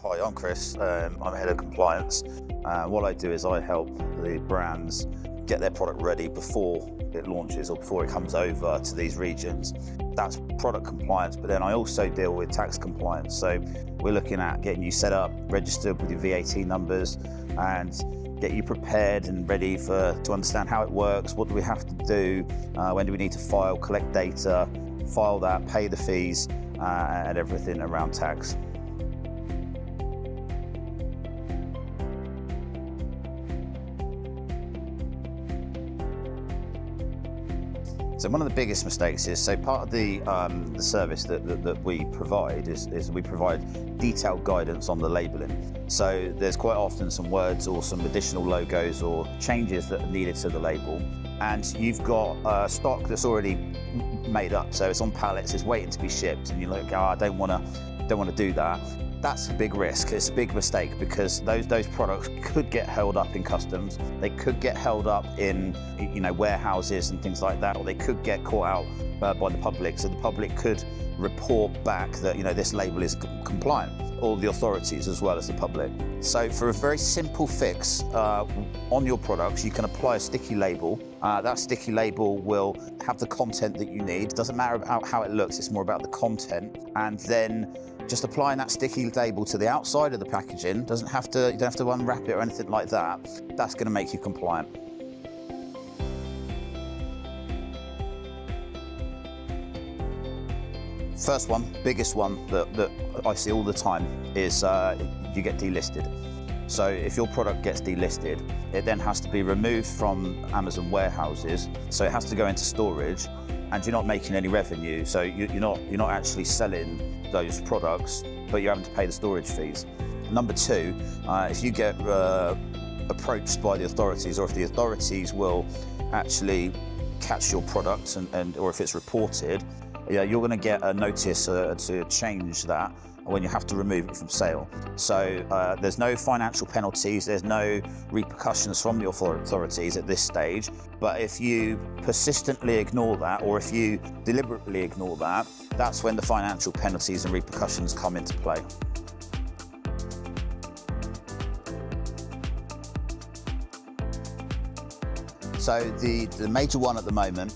Hi, I'm Chris. I'm head of compliance. What I do is I help the brands get their product ready before it launches or before it comes over to these regions. That's product compliance, but then I also deal with tax compliance. So we're looking at getting you set up, registered with your VAT numbers, and get you prepared and ready to understand how it works. What do we have to do? When do we need to file, collect data, file that, pay the fees, and everything around tax. So one of the biggest mistakes is, so part of the service that we provide is we provide detailed guidance on the labelling. So there's quite often some words or some additional logos or changes that are needed to the label, and you've got stock that's already made up. So it's on pallets, it's waiting to be shipped, and you're like, oh, I don't want to do that. That's a big risk. It's a big mistake, because those products could get held up in customs. They could get held up in warehouses and things like that, or they could get caught out by the public. So the public could report back that this label is compliant, or the authorities as well as the public. So for a very simple fix on your products, you can apply a sticky label. That sticky label will have the content that you need. It doesn't matter about how it looks, it's more about the content. And then just applying that sticky label to the outside of the packaging, you don't have to unwrap it or anything like that. That's going to make you compliant. First one, biggest one that I see all the time is you get delisted. So if your product gets delisted, it then has to be removed from Amazon warehouses. So it has to go into storage, and you're not making any revenue. So you're not actually selling those products, but you're having to pay the storage fees. Number two, if you get approached by the authorities, or if the authorities will actually catch your product or if it's reported, you're going to get a notice to change that when you have to remove it from sale. So there's no financial penalties, there's no repercussions from the authorities at this stage. But if you persistently ignore that, or if you deliberately ignore that, that's when the financial penalties and repercussions come into play. So the major one at the moment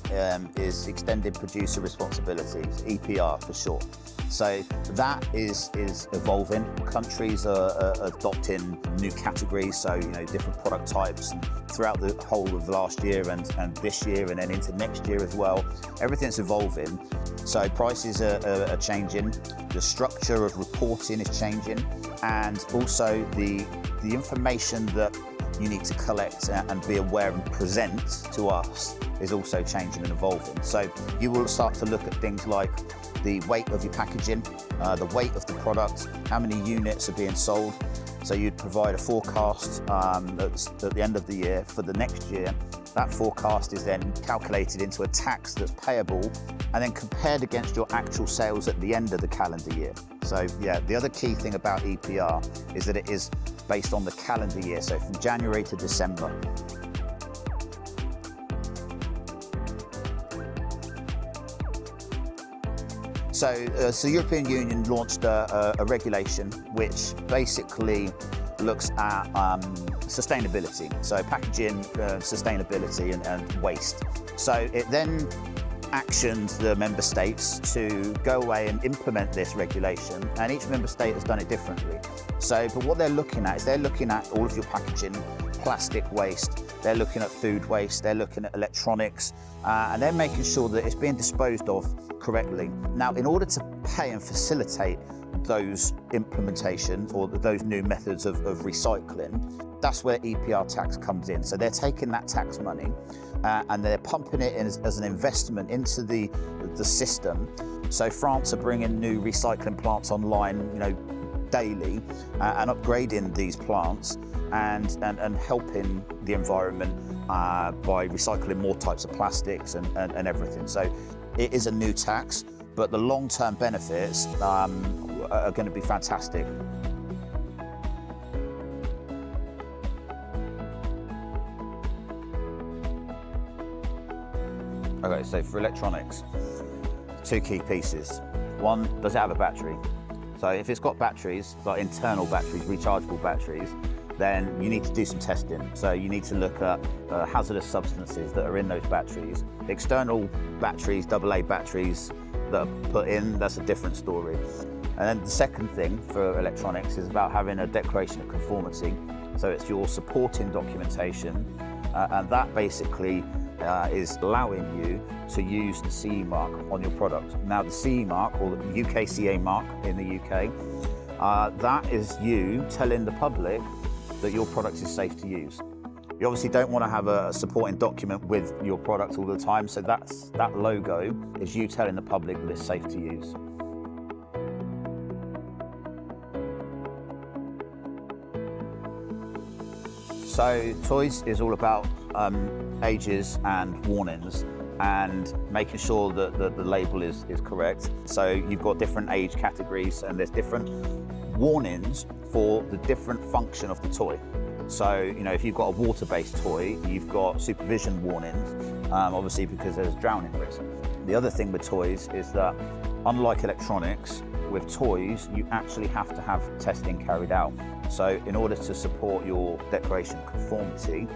is extended producer responsibility, EPR for short. So that is evolving. Countries are adopting new categories, so different product types. And throughout the whole of last year and this year, and then into next year as well, everything's evolving. So prices are changing, the structure of reporting is changing, and also the information that you need to collect and be aware and present to us is also changing and evolving. So you will start to look at things like the weight of your packaging, the weight of the product, how many units are being sold. So you'd provide a forecast at the end of the year for the next year. That forecast is then calculated into a tax that's payable and then compared against your actual sales at the end of the calendar year. So yeah, the other key thing about EPR is that it is based on the calendar year, so from January to December. So European Union launched a regulation which basically looks at sustainability, so packaging, sustainability and waste. So it then actioned the member states to go away and implement this regulation, and each member state has done it differently. But what they're looking at is they're looking at all of your packaging, plastic waste, they're looking at food waste, they're looking at electronics, and they're making sure that it's being disposed of correctly. Now, in order to pay and facilitate those implementations or those new methods of recycling, that's where EPR tax comes in. So they're taking that tax money and they're pumping it in as an investment into the system. So France are bringing new recycling plants online, daily, and upgrading these plants and helping the environment by recycling more types of plastics and everything. So it is a new tax, but the long-term benefits are going to be fantastic. Okay, so for electronics, two key pieces. One, does it have a battery? So if it's got batteries, like internal batteries, rechargeable batteries, then you need to do some testing. So you need to look at hazardous substances that are in those batteries. External batteries, AA batteries that are put in, that's a different story. And then the second thing for electronics is about having a declaration of conformity. So it's your supporting documentation, and that basically is allowing you to use the CE mark on your product. Now the CE mark, or the UKCA mark in the UK, that is you telling the public that your product is safe to use. You obviously don't want to have a supporting document with your product all the time, so that logo is you telling the public that it's safe to use. So toys is all about ages and warnings and making sure that the label is correct. So you've got different age categories and there's different warnings for the different function of the toy. So, you know, if you've got a water-based toy, you've got supervision warnings, obviously because there's drowning risk. The other thing with toys is that, unlike electronics, with toys, you actually have to have testing carried out. So in order to support your declaration of conformity,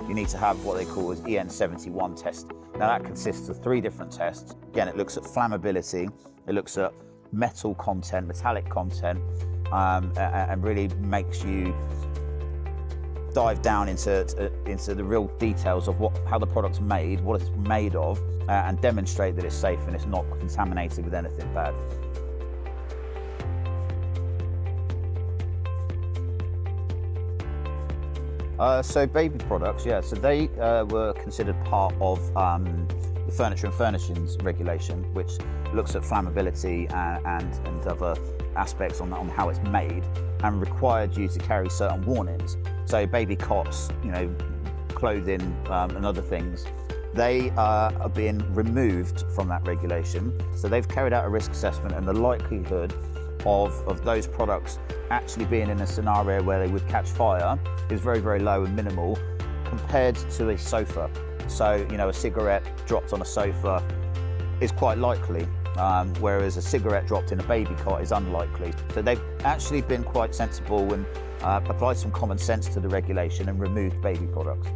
you need to have what they call as EN71 test. Now that consists of 3 different tests. Again, it looks at flammability, it looks at metal content, metallic content, and really makes you dive down into the real details of how the product's made, what it's made of, and demonstrate that it's safe and it's not contaminated with anything bad. So baby products, yeah, so they were considered part of the Furniture and Furnishings regulation, which looks at flammability and other aspects on how it's made, and required you to carry certain warnings. So baby cots, you know, clothing and other things, they are being removed from that regulation. So they've carried out a risk assessment, and the likelihood of those products actually being in a scenario where they would catch fire is very, very low and minimal compared to a sofa. So, you know, a cigarette dropped on a sofa is quite likely, whereas a cigarette dropped in a baby cot is unlikely. So they've actually been quite sensible and applied some common sense to the regulation and removed baby products.